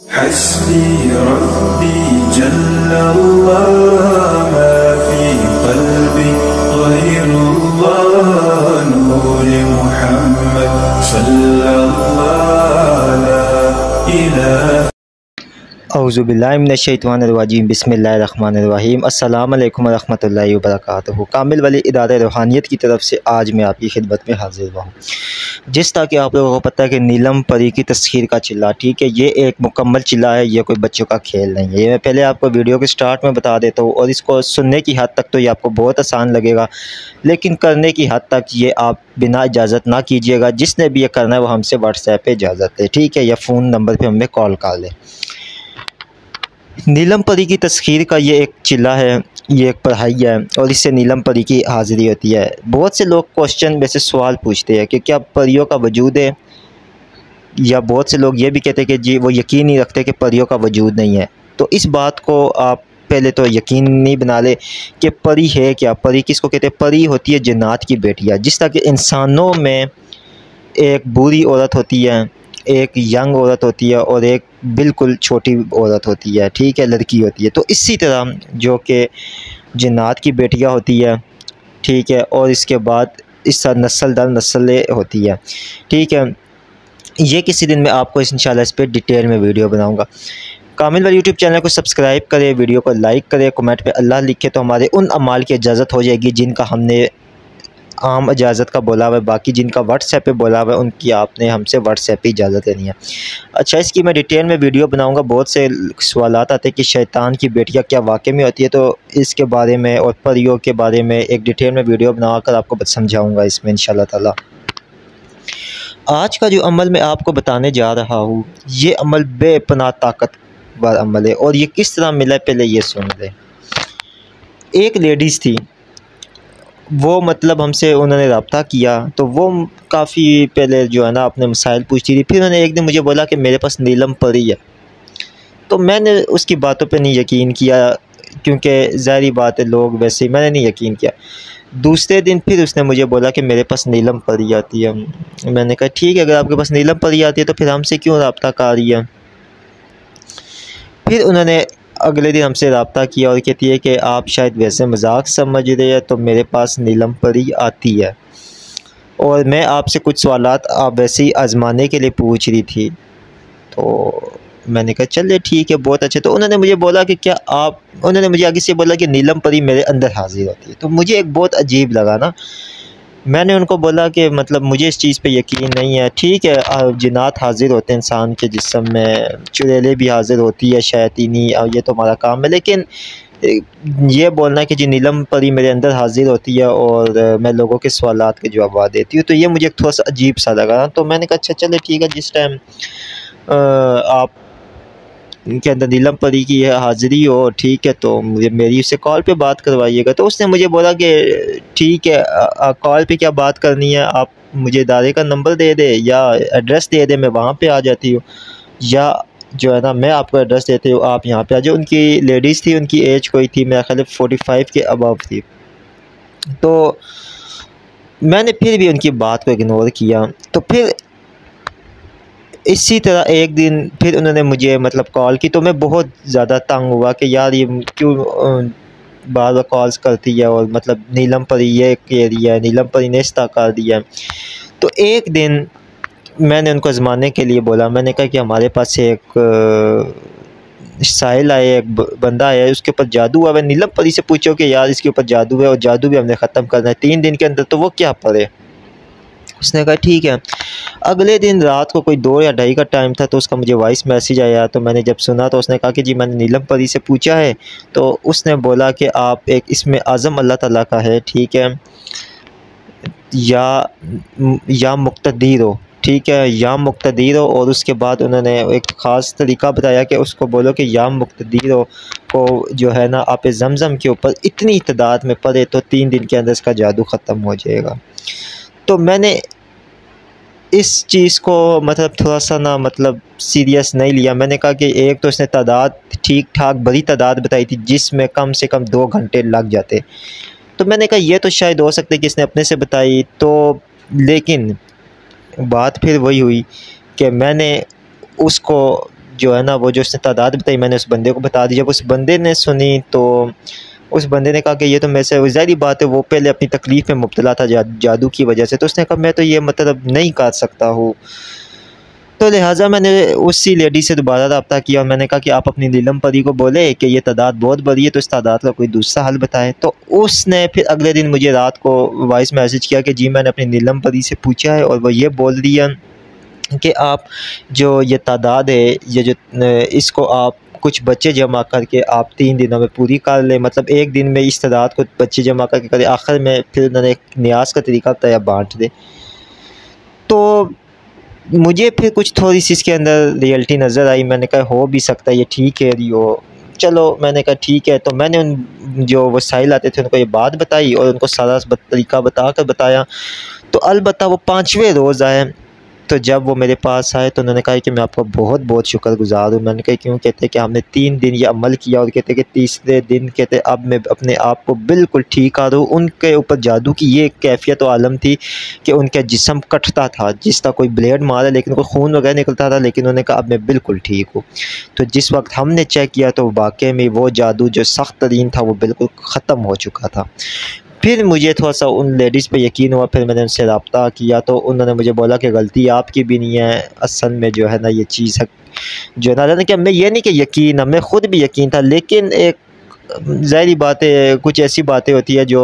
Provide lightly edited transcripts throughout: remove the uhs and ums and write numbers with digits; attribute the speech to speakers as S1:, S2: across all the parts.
S1: हस्बी रब्बी जल्लल्लाह मा फी क़ल्बी ग़ैरुल्लाह नूर मुहम्मद सल्लल्लाहु ला इलाहा।
S2: औज़ुबिल्लाहि मिनश्शैतानिर्रजीम बिस्मिल्लाहिर्रहमानिर्रहीम। अस्सलामु अलैकुम वरहमतुल्लाहि वबरकातुहू। कामिल वली इदारे रूहानियत की तरफ से आज मैं आपकी खिदमत में हाजिर हुआ हूँ। जिस तरह कि आप लोगों को पता है कि नीलम परी की तस्खीर का चिल्ला, ठीक है, ये एक मुकम्मल चिल्ला है, ये कोई बच्चों का खेल नहीं है। ये मैं पहले आपको वीडियो के स्टार्ट में बता देता हूँ, और इसको सुनने की हद तक तो ये आपको बहुत आसान लगेगा, लेकिन करने की हद तक ये आप बिना इजाज़त ना कीजिएगा। जिसने भी ये करना है वो हमसे व्हाट्सएप पे इजाज़त है, ठीक है, या फ़ोन नंबर पर हमें कॉल कर लें। नीलम परी की तस्खीर का ये एक चिल्ला है, ये एक पढ़ाई है, और इससे नीलम परी की हाज़िरी होती है। बहुत से लोग क्वेश्चन में से सवाल पूछते हैं कि क्या परियों का वजूद है, या बहुत से लोग ये भी कहते हैं कि जी वो यकीन नहीं रखते कि परियों का वजूद नहीं है। तो इस बात को आप पहले तो यकीनी बना ले कि परी है क्या। परी किसको कहते हैं? परी होती है जिन्नात की बेटियाँ। जिस तरह के इंसानों में एक बुरी औरत होती है, एक यंग औरत होती है, और एक बिल्कुल छोटी औरत होती है, ठीक है, लड़की होती है। तो इसी तरह जो कि जिन्नात की बेटियां होती है, ठीक है, और इसके बाद इस नस्ल दर नस्लें होती है, ठीक है। ये किसी दिन मैं आपको इंशाल्लाह इस पर डिटेल में वीडियो बनाऊंगा। कामिल वाली यूट्यूब चैनल को सब्सक्राइब करें, वीडियो को लाइक करें, कमेंट पे अल्लाह लिखे तो हमारे उन अमाल की इजाज़त हो जाएगी जिनका हमने आम इजाज़त का बोला हुआ है। बाकी जिनका व्हाट्सएप पे बोला हुआ है उनकी आपने हमसे व्हाट्सएप पे इजाज़त लेनी है। अच्छा, इसकी मैं डिटेल में वीडियो बनाऊंगा। बहुत से सवालात आते हैं कि शैतान की बेटियां क्या वाकई में होती है, तो इसके बारे में और परियों के बारे में एक डिटेल में वीडियो बनाकर आपको समझाऊँगा इसमें इंशाल्लाह ताला। आज का जो अमल मैं आपको बताने जा रहा हूँ, ये अमल बेपनाह ताकतवर अमल है, और ये किस तरह मिला है पहले ये सुन लें। एक लेडीज़ थी, वो मतलब हमसे उन्होंने रब्ता किया, तो वो काफ़ी पहले जो है ना अपने मसाइल पूछती थी। फिर उन्होंने एक दिन मुझे बोला कि मेरे पास नीलम परी है। तो मैंने उसकी बातों पे नहीं यकीन किया, क्योंकि ज़ाहिरी बात है, लोग वैसे ही, मैंने नहीं यकीन किया। दूसरे दिन फिर उसने मुझे बोला कि मेरे पास नीलम परी आती है। मैंने कहा ठीक है, अगर आपके पास नीलम परी आती है तो फिर हमसे क्यों रब्ता कर रही है। फिर उन्होंने अगले दिन हमसे रब्ता किया और कहती है कि आप शायद वैसे मजाक समझ रहे हैं, तो मेरे पास नीलम परी आती है, और मैं आपसे कुछ सवालात आप वैसे ही आजमाने के लिए पूछ रही थी। तो मैंने कहा चलिए ठीक है, बहुत अच्छे। तो उन्होंने मुझे बोला कि क्या आप, उन्होंने मुझे आगे से बोला कि नीलम परी मेरे अंदर हाजिर होती है। तो मुझे एक बहुत अजीब लगा ना। मैंने उनको बोला कि मतलब मुझे इस चीज़ पे यकीन नहीं है, ठीक है, जिन्नात हाजिर होते हैं इंसान के जिस्म में, चुड़ैलें भी हाजिर होती है, शैतानी, और ये तो हमारा काम है, लेकिन ये बोलना कि जी नीलम परी मेरे अंदर हाजिर होती है और मैं लोगों के सवालात के जवाब देती हूँ, तो ये मुझे थोड़ा सा अजीब सा लगा। तो मैंने कहा अच्छा चले ठीक है, जिस टाइम आप के अंदर नीलम परी की हाज़िरी हो, ठीक है, तो मुझे मेरी उससे कॉल पे बात करवाइएगा। तो उसने मुझे बोला कि ठीक है, कॉल पे क्या बात करनी है, आप मुझे इदारे का नंबर दे दे या एड्रेस दे दे, मैं वहाँ पे आ जाती हूँ, या जो है ना मैं आपको एड्रेस देती हूँ, आप यहाँ पे आ जाओ। उनकी लेडीज़ थी, उनकी एज कोई थी मेरा ख्याल 45 के अबव थी। तो मैंने फिर भी उनकी बात को इग्नोर किया। तो फिर इसी तरह एक दिन फिर उन्होंने मुझे मतलब कॉल की, तो मैं बहुत ज़्यादा तंग हुआ कि यार ये क्यों बार बार कॉल्स करती है, और मतलब नीलम परी ये कह रही है, नीलम परी ने इस तरह कर दिया। तो एक दिन मैंने उनको आजमाने के लिए बोला, मैंने कहा कि हमारे पास एक साहिल आए, एक बंदा आया है, उसके ऊपर जादू हुआ है, नीलम परी से पूछो कि यार इसके ऊपर जादू है, और जादू भी हमने ख़त्म करना है 3 दिन के अंदर, तो वो क्या पढ़े। उसने कहा ठीक है। अगले दिन रात को कोई 2 या 2:30 का टाइम था, तो उसका मुझे वॉइस मैसेज आया। तो मैंने जब सुना तो उसने कहा कि जी मैंने नीलम परी से पूछा है, तो उसने बोला कि आप एक इसमें आज़म अल्लाह ताला का है, ठीक है, या मुक़्तदीर हो, ठीक है, या मुक़्तदीर हो। और उसके बाद उन्होंने एक ख़ास तरीका बताया कि उसको बोलो कि या मुक़्तदीर हो को जो है ना आप ज़मज़म के ऊपर इतनी तादाद में पढ़े, तो 3 दिन के अंदर इसका जादू ख़त्म हो जाएगा। तो मैंने इस चीज़ को मतलब थोड़ा सा ना मतलब सीरियस नहीं लिया। मैंने कहा कि एक तो इसने तादाद ठीक ठाक बड़ी तादाद बताई थी, जिसमें कम से कम 2 घंटे लग जाते। तो मैंने कहा ये तो शायद हो सकता है कि इसने अपने से बताई। तो लेकिन बात फिर वही हुई कि मैंने उसको जो है ना वो जो उसने तादाद बताई मैंने उस बंदे को बता दी। जब उस बंदे ने सुनी तो उस बंदे ने कहा कि ये तो मेरे से ज़ाहिर बात है, वो पहले अपनी तकलीफ़ में मुब्तला था जादू की वजह से, तो उसने कहा मैं तो ये मतलब नहीं कर सकता हूँ। तो लिहाजा मैंने उसी लेडी से दोबारा रब्ता किया और मैंने कहा कि आप अपनी नीलम परी को बोले कि ये तादाद बहुत बड़ी है, तो इस तादाद का कोई दूसरा हल बताएं। तो उसने फिर अगले दिन मुझे रात को वॉइस मैसेज किया कि जी मैंने अपनी नीलम परी से पूछा है और वो ये बोल रही है कि आप जो ये तादाद है, ये जो इसको आप कुछ बच्चे जमा करके आप 3 दिनों में पूरी कर लें, मतलब एक दिन में इस तादाद को बच्चे जमा करके करें, आखिर में फिर उन्होंने एक न्यास का तरीका बताया, बांट दें। तो मुझे फिर कुछ थोड़ी सी इसके अंदर रियलिटी नज़र आई। मैंने कहा हो भी सकता है ये ठीक है रही हो, चलो मैंने कहा ठीक है। तो मैंने उन जो वसाइल आते थे उनको ये बात बताई और उनको सारा तरीका बता कर बताया। तो अलबत्ता वो 5वें रोज़ आए, तो जब वो मेरे पास आए तो उन्होंने कहा कि मैं आपका बहुत बहुत शुक्रगुज़ार हूँ। मैंने कहा क्यों? कहते कि हमने 3 दिन ये अमल किया और कहते कि तीसरे दिन कहते अब मैं अपने आप को बिल्कुल ठीक आ रहा हूँ। उनके ऊपर जादू की ये कैफियत व आलम थी कि उनका जिस्म कटता था, जिस तरह कोई ब्लेड मारा लेकिन कोई खून वगैरह निकलता था, लेकिन उन्होंने कहा अब मैं बिल्कुल ठीक हूँ। तो जिस वक्त हमने चेक किया तो वाक़ई में वो जादू जो सख्त तरीन था वो बिल्कुल ख़त्म हो चुका था। फिर मुझे थोड़ा-सा उन लेडीज़ पे यकीन हुआ, फिर मैंने उनसे रब्ता किया तो उन्होंने मुझे बोला कि गलती आपकी भी नहीं है, असल में जो है ना ये चीज़ है जो है ना कि मैं ये नहीं कि यकीन, हमें ख़ुद भी यकीन था, लेकिन एक ज़ाहिर बात है कुछ ऐसी बातें होती है जो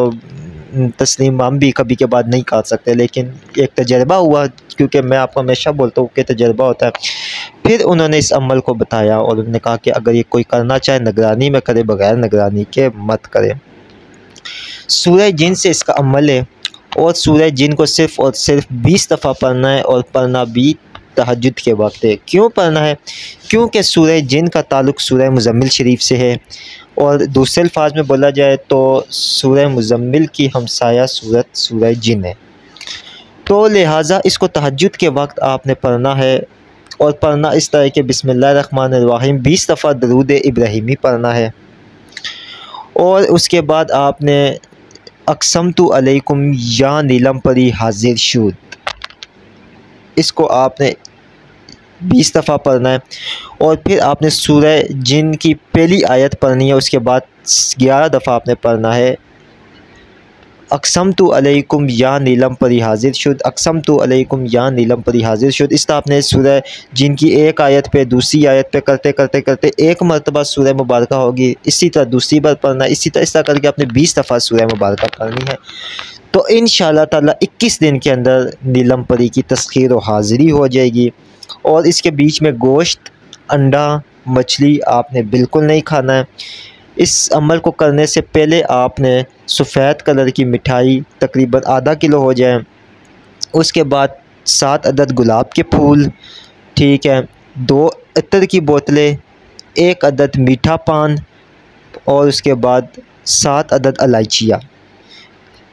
S2: तस्लीम हम भी कभी के बाद नहीं कर सकते, लेकिन एक तजर्बा हुआ, क्योंकि मैं आपको हमेशा बोलता हूँ कि तजर्बा होता है। फिर उन्होंने इस अमल को बताया और उन्होंने कहा कि अगर ये कोई करना चाहे निगरानी में करे, बग़ैर निगरानी के मत करे। सूरह जिन से इसका अमल है और सूरह जिन को सिर्फ़ और सिर्फ 20 दफ़ा पढ़ना है और पढ़ना भी तहज्जुद के वक्त है। क्यों पढ़ना है? क्योंकि सूरह जिन का ताल्लुक़ सूरह मुज़म्मिल शरीफ से है और दूसरे अल्फाज में बोला जाए तो सूरह मुज़म्मिल की हमसाया सूरत सूरह जिन है। तो लिहाजा इसको तहज्जुद के वक्त आपने पढ़ना है और पढ़ना इस तरह के बिस्मिल्लाहिर्रहमानिर्रहीम 20 दफ़ा दरूद इब्राहिमी पढ़ना है और उसके बाद आपने अक़समतु अलैकुम या नीलम परी हाजिर शुद, इसको आपने 20 दफ़ा पढ़ना है और फिर आपने सूरह जिन की पहली आयत पढ़नी है, उसके बाद 11 दफ़ा आपने पढ़ना है अक़समतु अलैकुम या नीलम परी हाजिर शुद, अक़समतु अलैकुम या नीलम परी हाजिर शुद। इस तरह आपने सूरह जिन की एक आयत पे दूसरी आयत पे करते करते करते एक मरतबा सूरह मुबारका होगी, इसी तरह दूसरी बार पढ़ना, इसी तरह करके आपने 20 दफ़ा सूरह मुबारका पढ़नी है। तो इंशाअल्लाह ताला 21 दिन के अंदर नीलम परी की तस्खीर व हाज़िरी हो जाएगी। और इसके बीच में गोश्त, अंडा, मछली आपने बिल्कुल नहीं खाना है। इस अमल को करने से पहले आपने सफ़ेद कलर की मिठाई तकरीबन आधा किलो हो जाए, उसके बाद 7 अदद गुलाब के फूल, ठीक है, 2 इत्र की बोतलें, 1 अदद मीठा पान और उसके बाद 7 अदद इलायचियाँ,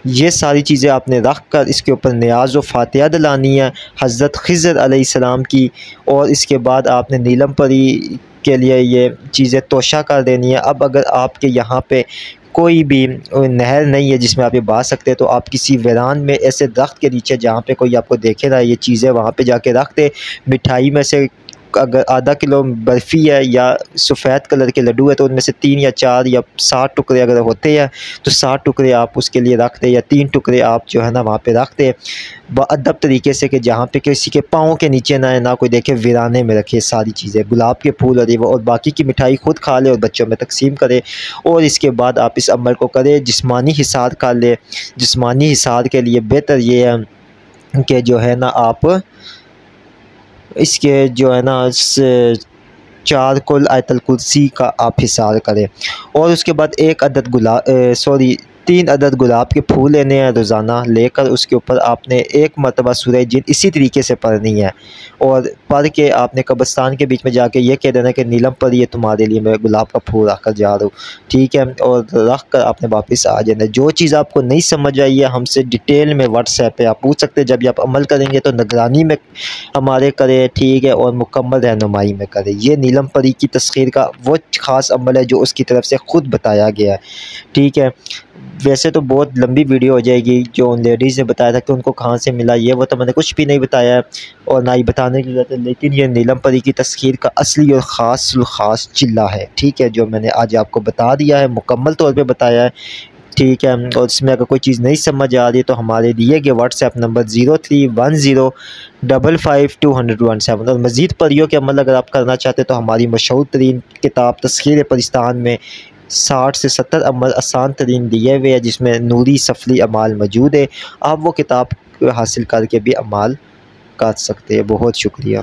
S2: ये सारी चीज़ें आपने रख कर इसके ऊपर नियाज़ व फ़ातिहा दिलानी है हज़रत ख़िज़र अलैहिस्सलाम की। और इसके बाद आपने नीलम परी के लिए ये चीज़ें तोशा कर देनी है। अब अगर आपके यहाँ पे कोई भी नहर नहीं है जिसमें आप ये बहा सकते हैं, तो आप किसी वीरान में ऐसे दरख्त के नीचे जहाँ पे कोई आपको देखे ना ये चीज़ें, वहाँ पे जाके रख दे। मिठाई में से अगर आधा किलो बर्फ़ी है या सफ़ेद कलर के लड्डू है तो उनमें से 3 या 4 या 7 टुकड़े अगर होते हैं तो 7 टुकड़े आप उसके लिए रख दें, या 3 टुकड़े आप जो है ना वहाँ पे रख दें बाअदब तरीके से, कि जहाँ पे किसी के पाँव के नीचे ना कोई देखे, वीराने में रखे सारी चीज़ें, गुलाब के फूल और बाकी की मिठाई खुद खा ले और बच्चों में तकसीम करे। और इसके बाद आप इस अमल को करें, जिस्मानी हिसार कर ले। जिस्मानी हिसार के लिए बेहतर ये है कि जो है ना आप इसके जो है ना 4 कुल आयतल कुर्सी का आप हिसार करें। और उसके बाद 1 अदद 3 अदद गुलाब के फूल लेने हैं रोज़ाना, लेकर उसके ऊपर आपने 1 मरतबा सूरह जिन इसी तरीके से पढ़नी है और पढ़ के आपने कब्रिस्तान के बीच में जाके ये कह देना कि नीलम पर ये तुम्हारे लिए मैं गुलाब का फूल रख कर जा रहा हूँ, ठीक है, और रख कर आपने वापस आ जाना। जो चीज़ आपको नहीं समझ आई है हमसे डिटेल में व्हाट्सएप पे आप पूछ सकते हैं। जब आप अमल करेंगे तो निगरानी में हमारे करें, ठीक है, और मुकम्मल रहनुमाई में करें। ये नीलम परी की तस्खीर का वो ख़ास अमल है जो उसकी तरफ से ख़ुद बताया गया है, ठीक है। वैसे तो बहुत लंबी वीडियो हो जाएगी, जो उन लेडीज़ ने बताया था कि उनको कहाँ से मिला ये वो, तो मैंने कुछ भी नहीं बताया है और ना ही बताने की ज़रूरत है। लेकिन ये नीलम परी की तस्खीर का असली और ख़ास चिल्ला है, ठीक है, जो मैंने आज आपको बता दिया है, मुकम्मल तौर पे बताया है, ठीक है। और इसमें अगर कोई चीज़ नहीं समझ आ रही तो हमारे दिए गए व्हाट्सएप नंबर 0310552217 और मज़ीद परियों के अमल अगर आप करना चाहते हैं तो हमारी मशहूर तरीन किताब तस्खीर परिस्तान में 60 से 70 अमल आसान तरीन दिए हुए हैं, जिसमें नूरी सफली अमाल मौजूद है। आप वो किताब हासिल करके भी अमाल कर सकते हैं। बहुत शुक्रिया।